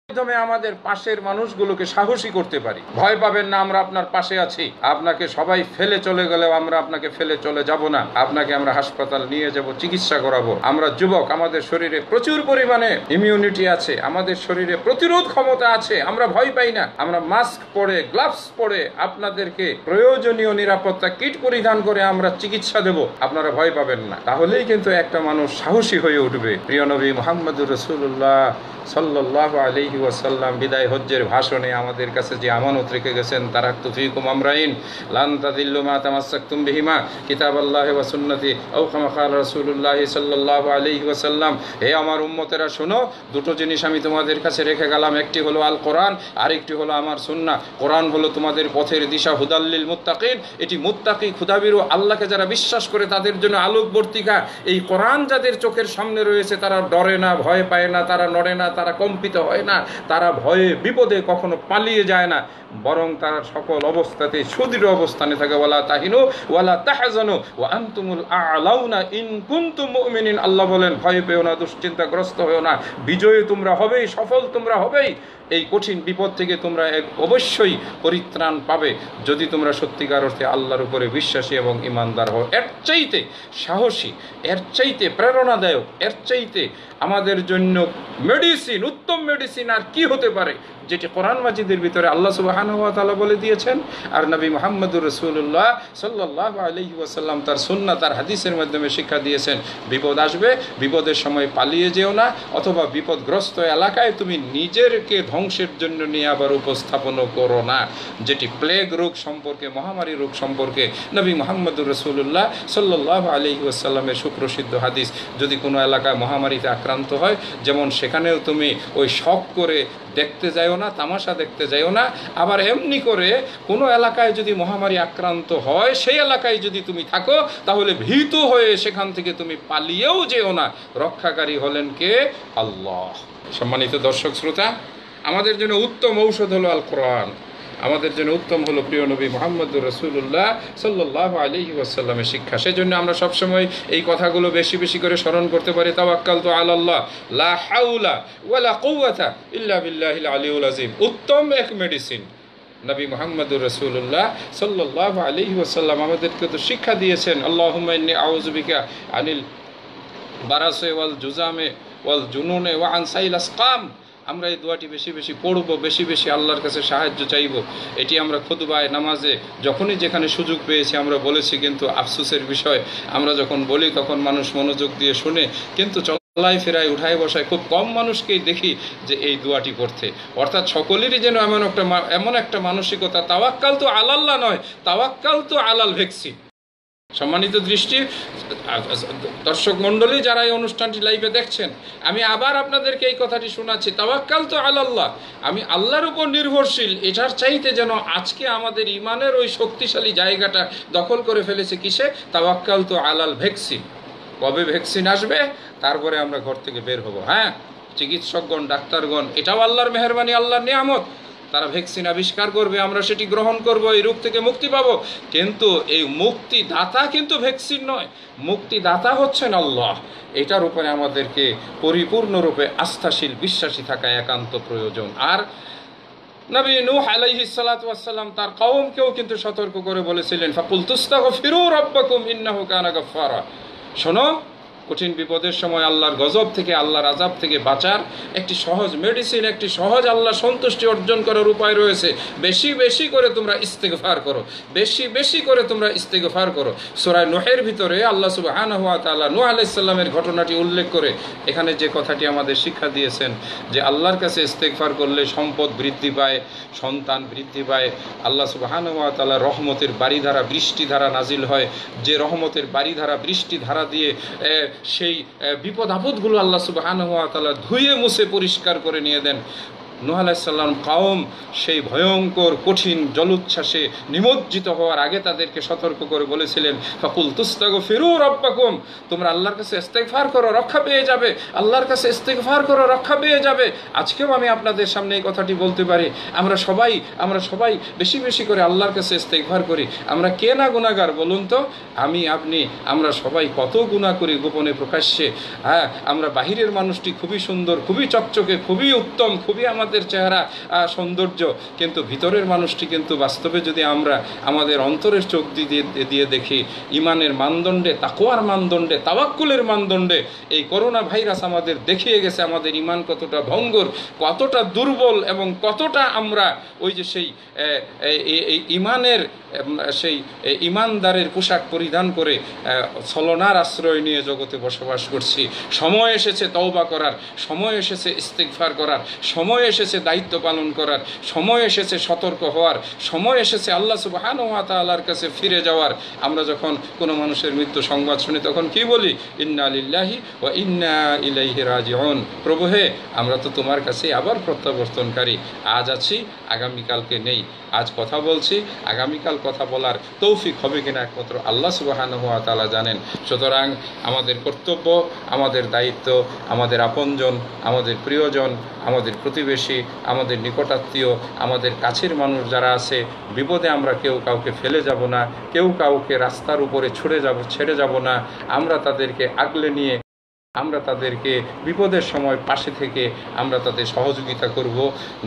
A: মাধ্যমে আমাদের পাশের মানুষগুলোকে সাহসী করতে পারি। ভয় পাবেন না, আমরা আপনার পাশে আছি। আপনাকে সবাই ফেলে চলে গেলেও আমরা আপনাকে ফেলে চলে যাব না। আপনাকে আমরা হাসপাতাল নিয়ে যাব, চিকিৎসা করাবো। আমরা যুবক, আমাদের শরীরে প্রচুর পরিমাণে ইমিউনিটি আছে, আমাদের শরীরে প্রতিরোধ ক্ষমতা আছে, আমরা ভয় পাই না। আমরা মাস্ক পরে, গ্লাভস পরে আপনাদেরকে প্রয়োজনীয় নিরাপত্তা কিট পরিধান করে আমরা চিকিৎসা দেব, আপনারা ভয় পাবেন না। তাহলেই কিন্তু একটা মানুষ সাহসী হয়ে উঠবে। প্রিয় নবী মুহাম্মদুর রাসূলুল্লাহ সাল্লাল্লাহু আলাইহি ওয়াসাল্লাম বিদায় হজ্জের ভাষণে আমাদের কাছে যে আমানত রেখে গেছেন, তারাকতু ফীকুম আমরাইন লান তাদিল্লু মা তামাসসাকতুম বিহিমা কিতাবাল্লাহি ওয়া সুন্নতি আও কামা ক্বালা রাসূলুল্লাহ সাল্লাল্লাহু আলাইহি ওয়াসাল্লাম। হে আমার উম্মতেরা শোনো, দুটো জিনিস আমি তোমাদের কাছে রেখে গেলাম। একটি হলো আল কোরআন, আরেকটি হলো আমার সুন্নাহ। কোরআন হলো তোমাদের পথের দিশা, হুদাল্লিল মুত্তাকিন। এটি মুত্তাকি, ক্ষুধাবিরু, আল্লাহকে যারা বিশ্বাস করে তাদের জন্য আলোকবর্তিকা। এই কোরআন যাদের চোখের সামনে রয়েছে তারা ডরে না, ভয় পায় না, তারা নড়ে না, তারা কম্পিত হয় না, তারা ভয়ে বিপদে কখনো পালিয়ে যায় না, বরং তারা সকল অবস্থাতে সুদৃঢ় অবস্থানে থাকে। ওয়ালা তাহিনু ওয়ালা তাহজানু ওয়া আনতুমুল আ'লাউনা ইন কুনতুম মুমিনিন। আল্লাহ বলেন, ভয় পেও না, দুশ্চিন্তাগ্রস্ত হও না, বিজয়ী তোমরা হবেই, সফল তোমরা হবেই। এই কঠিন বিপদ থেকে তোমরা অবশ্যই পরিত্রাণ পাবে যদি তোমরা সত্যিকার অর্থে আল্লাহর উপরে বিশ্বাসী এবং ইমানদার হও। এর চাইতে সাহসী, এর চাইতে প্রেরণাদায়ক, এর চাইতে আমাদের জন্য মেডিসিন, উত্তম মেডিসিন আর কি হতে পারে, যেটি কোরআন মাজিদের ভিতরে আল্লাহ সুবহানাহু ওয়া তাআলা বলে দিয়েছেন আর নবী মুহাম্মদুর রাসূলুল্লাহ সাল্লাল্লাহু আলাইহি ওয়াসাল্লাম তার সুন্নাহ, তার হাদিসের মাধ্যমে শিক্ষা দিয়েছেন। বিপদ আসবে, বিপদের সময় পালিয়ে যেও না, অথবা বিপদগ্রস্ত এলাকায় তুমি নিজেকে ধ্বংসের জন্য নিয়ে আবার উপস্থাপনও করো না। যেটি প্লেগ রোগ সম্পর্কে, মহামারী রোগ সম্পর্কে নবী মুহাম্মদুর রাসূলুল্লাহ সাল্লাল্লাহু আলাইহি ওয়াসাল্লামের সুপ্রসিদ্ধ হাদিস। যদি কোনো এলাকায় মহামারীতে আক্রান্ত হয়, যেমন সেখানেও তুমি ওই শখ করে দেখতে যাইও না, তামাশা দেখতে যাইও না। আবার এমনি করে কোনো এলাকায় যদি মহামারী আক্রান্ত হয়, সেই এলাকায় যদি তুমি থাকো, তাহলে ভীত হয়ে সেখান থেকে তুমি পালিয়েও যেও না। রক্ষাকারী হলেন কে? আল্লাহ। সম্মানিত দর্শক শ্রোতা, আমাদের জন্য উত্তম ঔষধ হলো আল কোরআন, আমাদের জন্য উত্তম হলো প্রিয় নবী মুহাম্মদুর রাসূলুল্লাহ সাল্লাল্লাহু আলাইহি ওয়াসাল্লামের শিক্ষা। সেজন্য আমরা সবসময় এই কথাগুলো বেশি বেশি করে স্মরণ করতে পারি। তাওয়াক্কালতু আলাল্লাহ লা হাওলা ওয়ালা কুওয়াতা ইল্লা বিল্লাহিল আলিয়্যিল আযীম। উত্তম এক মেডিসিন নবী মুহাম্মদুর রাসূলুল্লাহ সাল্লাল্লাহু আলাইহি ওয়াসাল্লাম আমাদেরকে তো শিক্ষা দিয়েছেন। আল্লাহুম্মা ইন্নী আউযু বিকা আনিল বারাসে ওয়াল জুজামে ওয়াল জুনুনে ওয়া আন সাইল আসকাম। আমরা এই দোয়াটি বেশি বেশি পড়ব, বেশি বেশি আল্লাহর কাছে সাহায্য চাইব। এটি আমরা খুতবায়, নামাজে, যখনই যেখানে সুযোগ পেয়েছি আমরা বলেছি। কিন্তু আফসোসের বিষয়, আমরা যখন বলি তখন মানুষ মনোযোগ দিয়ে শুনে, কিন্তু চলাই ফেরায়, উঠায় বসায় খুব কম মানুষকেই দেখি যে এই দোয়াটি পড়তে। অর্থাৎ সকলেরই যেন এমন একটা মানসিকতা, তাওয়াক্কালতু আলাল্লাহ নয়, তাওয়াক্কালতু আলাল ভ্যাকসিন। সম্মানিত দর্শক মণ্ডলী, যারা এই অনুষ্ঠানটি লাইভে দেখছেন, আমি আবার আপনাদেরকে এই কথাটি শোনাচ্ছি, তাওয়াক্কালতু আলাল্লাহ, আমি আল্লাহর উপর নির্ভরশীল। এটার চাইতে যেন আজকে আমাদের ইমানের ওই শক্তিশালী জায়গাটা দখল করে ফেলেছে কিসে? তাওয়াক্কালতু আলাল ভ্যাকসিন। কবে ভ্যাকসিন আসবে তারপরে আমরা ঘর থেকে বের হব। হ্যাঁ, চিকিৎসকগণ, ডাক্তারগণ, এটাও আল্লাহর মেহেরবানি, আল্লাহর নিয়ামত। তারা ভ্যাকসিন আবিষ্কার করবে, আমরা সেটি গ্রহণ করব, এই রোগ থেকে মুক্তি পাবো। কিন্তু এই মুক্তিদাতা কিন্তু ভ্যাকসিন নয়, মুক্তিদাতা হচ্ছেন আল্লাহ। এটার উপরে আমাদেরকে পরিপূর্ণরূপে আস্থাশীল, বিশ্বাসী থাকা একান্ত প্রয়োজন। আর নবী নূহ আলাইহিস সালাতু ওয়াস সালাম তার কওমকেও কিন্তু সতর্ক করে বলেছিলেন, ফাকুলতুস্তাগফিরু রাব্বাকুম ইন্নাহু কানা গাফফারা। শোনো, কঠিন বিপদের সময় আল্লাহর গজব থেকে, আল্লাহর আযাব থেকে বাঁচার একটি সহজ মেডিসিন, একটি সহজ আল্লাহ সন্তুষ্টি অর্জন করার উপায় রয়েছে। বেশি বেশি করে তোমরা ইস্তেগফার করো, বেশি বেশি করে তোমরা ইস্তেগফার করো। সূরা নূহের ভিতরে আল্লাহ সুবহানাহু ওয়া তাআলা নূহ আলাইহিস সালামের ঘটনাটি উল্লেখ করে এখানে যে কথাটি আমাদের শিক্ষা দিয়েছেন যে আল্লাহর কাছে ইস্তেগফার করলে সম্পদ বৃদ্ধি পায়, সন্তান বৃদ্ধি পায়, আল্লাহ সুবহানাহু ওয়া তাআলা রহমতের বারিধারা, বৃষ্টিধারা নাজিল হয়। যে রহমতের বারিধারা, বৃষ্টিধারা দিয়ে সেই বিপদ আপদগুলো আল্লাহ সুবহানাহু ওয়া তাআলা ধুয়ে মুছে পরিষ্কার করে নিয়ে দেন। নূহ আলাইহিস সালাম কওম সেই ভয়ঙ্কর কঠিন জলোচ্ছ্বাসে নিমজ্জিত হওয়ার আগে তাদেরকে সতর্ক করে বলেছিলেন, ফাকুল তুস্তাগফিরু রাব্বাকুম, তোমরা আল্লাহর কাছে ইস্তেগফার করো, রক্ষা পেয়ে যাবে, আল্লাহর কাছে ইস্তেগফার করো, রক্ষা পেয়ে যাবে। আজকেও আমি আপনাদের সামনে এই কথাটি বলতে পারি, আমরা সবাই বেশি বেশি করে আল্লাহর কাছে ইস্তেগফার করি। আমরা কে না গুনাহগার বলুন তো? আমি, আপনি, আমরা সবাই কত গুনাহ করি গোপনে প্রকাশ্যে। হ্যাঁ, আমরা বাহিরের মানুষটি খুবই সুন্দর, খুবই চকচকে, খুবই উত্তম, খুবই আমাদের চেহারা সৌন্দর্য, কিন্তু ভিতরের মানুষটি কিন্তু বাস্তবে যদি আমরা আমাদের অন্তরের চোখ দিয়ে দেখি, ইমানের মানদণ্ডে, তাকওয়ার মানদণ্ডে, তাওয়াক্কুলের মানদণ্ডে এই করোনা ভাইরাস আমাদের দেখিয়ে গেছে আমাদের ইমান কতটা ভঙ্গুর, কতটা দুর্বল, এবং কতটা আমরা ওই যে সেই ইমানের সেই ইমানদারের পোশাক পরিধান করে ছলনার আশ্রয় নিয়ে জগতে বসবাস করছি। সময় এসেছে তওবা করার, সময় এসেছে ইস্তেগফার করার, সময় এসেছে দায়িত্ব পালন করার, সময় এসেছে সতর্ক হওয়ার, সময় এসেছে আল্লাহ সুবহানাহু ওয়া তাআলার কাছে ফিরে যাওয়ার। আমরা যখন কোনো মানুষের মৃত্যু সংবাদ শুনি তখন কি বলি? ইন্না লিল্লাহি ওয়া ইন্না ইলাইহি রাজিউন। প্রভু হে, আমরা তো তোমার কাছে আবার প্রত্যাবর্তনকারী। আজ আছি, আগামীকালকে নেই। আজ কথা বলছি, আগামীকাল কথা বলার তৌফিক হবে কিনা একমাত্র আল্লাহ সুবহানাহু ওয়া তাআলা জানেন। সুতরাং আমাদের কর্তব্য, আমাদের দায়িত্ব, আমাদের আপনজন, আমাদের প্রিয়জন, আমাদের প্রতিবেশী, আমাদের নিকটাত্মীয়, আমাদের কাছের মানুষ যারা আছে, বিপদে আমরা কেউ কাউকে ফেলে যাব না, কেউ কাউকে রাস্তার উপরে ছেড়ে যাব না। আমরা তাদেরকে আগলে নিয়ে, আমরা তাদেরকে বিপদের সময় পাশে থেকে আমরা তাদের সহযোগিতা করব।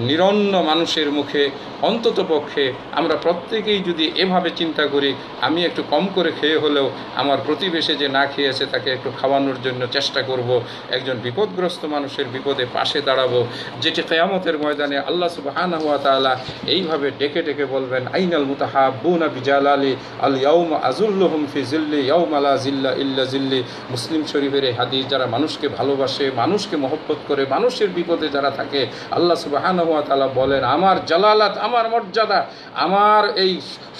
A: নিরন্ন মানুষের মুখে অন্তত পক্ষে আমরা প্রত্যেকেই যদি এভাবে চিন্তা করি, আমি একটু কম করে খেয়ে হলেও আমার প্রতিবেশী যে না খেয়েছে তাকে একটু খাওয়ানোর জন্য চেষ্টা করব, একজন বিপদগ্রস্ত মানুষের বিপদে পাশে দাঁড়াবো, যেটি কিয়ামতের ময়দানে আল্লাহ সুবহানাহু ওয়া তাআলা এইভাবে ডেকে ডেকে বলবেন, আইনাল মুতাহাব্বুনা বিজালালি আল ইয়াউমা আযুল্লুহুম ফি জিল্লি ইয়াউমা লা জিল্লা ইল্লা জিল্লি। মুসলিম শরীফের এই হাদিস, যারা মানুষকে ভালোবাসে, মানুষকে মহব্বত করে, মানুষের বিপদে যারা থাকে, আল্লাহ সুবহানাহু ওয়া তাআলা বলেন, আমার জালালাত, আমার মর্যাদা, আমার এই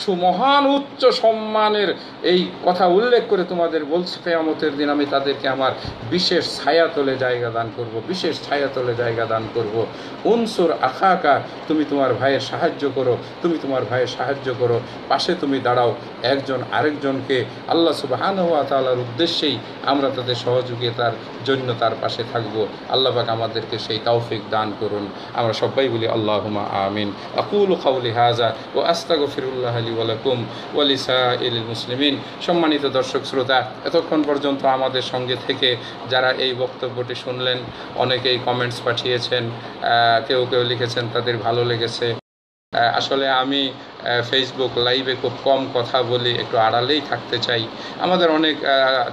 A: সুমহান উচ্চ সম্মানের এই কথা উল্লেখ করে তোমাদের বলছি, কিয়ামতের দিন আমি তাদেরকে আমার বিশেষ ছায়াতলে জায়গা দান করব, বিশেষ ছায়াতলে জায়গা দান করব। উনসুর আখাকা, তুমি তোমার ভাইয়ের সাহায্য করো, তুমি তোমার ভাইয়ের সাহায্য করো, পাশে তুমি দাঁড়াও। একজন আরেকজনকে আল্লাহ সুবহানাহু ওয়া তাআলার উদ্দেশ্যেই আমরা তাদের সহযোগিতার জন্য তার পাশে থাকব। আল্লাহ পাক আমাদেরকে সেই তৌফিক দান করুন। আমরা সবাই বলি আল্লাহুম্মা আমিন। আকুলু কাওলি হাযা ওয়া আস্তাগফিরুল্লাহ লি ওয়া লাকুম ওয়া লিসাইরিল মুসলিমিন। সম্মানিত দর্শক শ্রোতা, এতক্ষণ পর্যন্ত আমাদের সঙ্গে থেকে যারা এই বক্তব্যটি শুনলেন, অনেকেই কমেন্টস পাঠিয়েছেন, কেউ কেউ লিখেছেন তাদের ভালো লেগেছে। আসলে আমি ফেসবুক লাইভে খুব কম কথা বলি, একটু আড়ালেই থাকতে চাই। আমাদের অনেক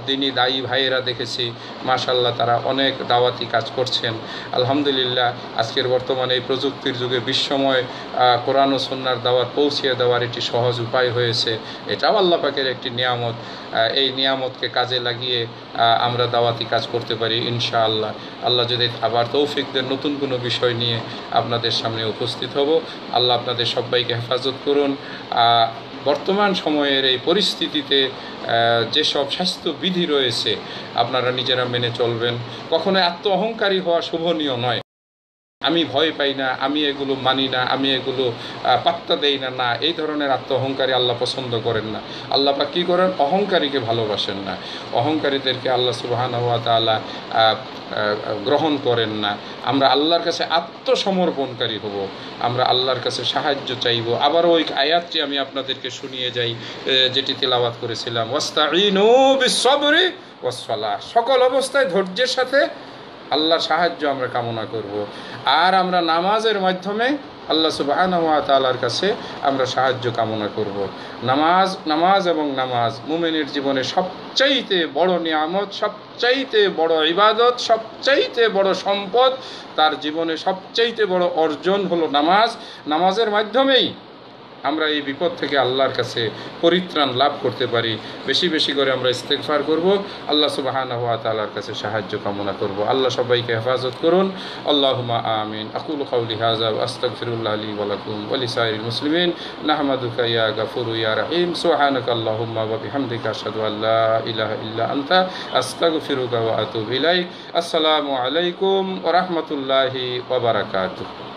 A: দিনী দায়ী ভাইয়েরা দেখেছি, মাশাআল্লাহ, তারা অনেক দাওয়াতি কাজ করছেন। আলহামদুলিল্লাহ, আজকের বর্তমানে এই প্রযুক্তির যুগে বিশ্বময় কোরআন ও সুন্নাহর দাওয়াত পৌঁছিয়ে দেওয়ার একটি সহজ উপায় হয়েছে। এটাও আল্লাহ পাকের একটি নিয়ামত। এই নিয়ামতকে কাজে লাগিয়ে আমরা দাওয়াতি কাজ করতে পারি ইনশাআল্লাহ। আল্লাহ যদি আবার তৌফিক দেন, নতুন কোনো বিষয় নিয়ে আপনাদের সামনে উপস্থিত হব। আল্লাহ আপনাদের সবাইকে হেফাজত করুন। বর্তমান সময়ের এই পরিস্থিতিতে যেসব স্বাস্থ্যবিধি রয়েছে আপনারা নিজেরা মেনে চলবেন। কখনো আত্ম অহংকারী হওয়া শোভনীয় নয়। আমি ভয় পাই না, আমি এগুলো মানি না, আমি এগুলো পাত্তা দেই না, না, এই ধরনের আত্ম অহংকারী আল্লাহ পছন্দ করেন না। আল্লাহ পাক কী করেন? অহংকারীকে ভালোবাসেন না। অহংকারীদেরকে আল্লাহ সুবহানাহু ওয়া তাআলা গ্রহণ করেন না। আমরা আল্লাহর কাছে আত্মসমর্পণকারী হব, আমরা আল্লাহর কাছে সাহায্য চাইব। আবার ওই আয়াতটি আমি আপনাদেরকে শুনিয়ে যাই, যেটি তিলাওয়াত করেছিলাম, ওয়াস্তাঈনু বিস-সাবরি ওয়াস-সালাহ। সকল অবস্থায় ধৈর্যের সাথে আল্লাহর সাহায্য আমরা কামনা করব। আর আমরা নামাজের মাধ্যমে আল্লাহ সুবহানাহু ওয়া তাআলার কাছে আমরা সাহায্য কামনা করব। নামাজ এবং নামাজ মুমিনের জীবনে সবচাইতে বড় নিয়ামত, সবচাইতে বড় ইবাদত, সবচাইতে বড় সম্পদ। তার জীবনে সবচাইতে বড় অর্জন হলো নামাজ। নামাজের মাধ্যমেই আমরা এই বিপদ থেকে আল্লাহর কাছে পরিত্রাণ লাভ করতে পারি। বেশি বেশি করে আমরা ইস্তেগফার করব, আল্লাহ সুবহানাহু ওয়া তাআলার কাছে সাহায্য কামনা করব। আল্লাহ সবাইকে হেফাজত করুন। আল্লাহুম্মা আমিন। আকুলু কাওলি হাযা ওয়া আস্তাগফিরুল্লাহ লি ওয়া লাকুম ওয়া লিসাইরিল মুসলিমিন। নাহমাদুকা ইয়া গাফুরু ইয়া রহিম। সুবহানাকা আল্লাহুম্মা ওয়া বিহামদিকা আশহাদু আল্লা ইলাহা ইল্লা আনতা আস্তাগফিরুকা ওয়া আতুবু ইলাইক। আসসালামু আলাইকুম ওয়া রাহমাতুল্লাহি ওয়া বারাকাতুহু।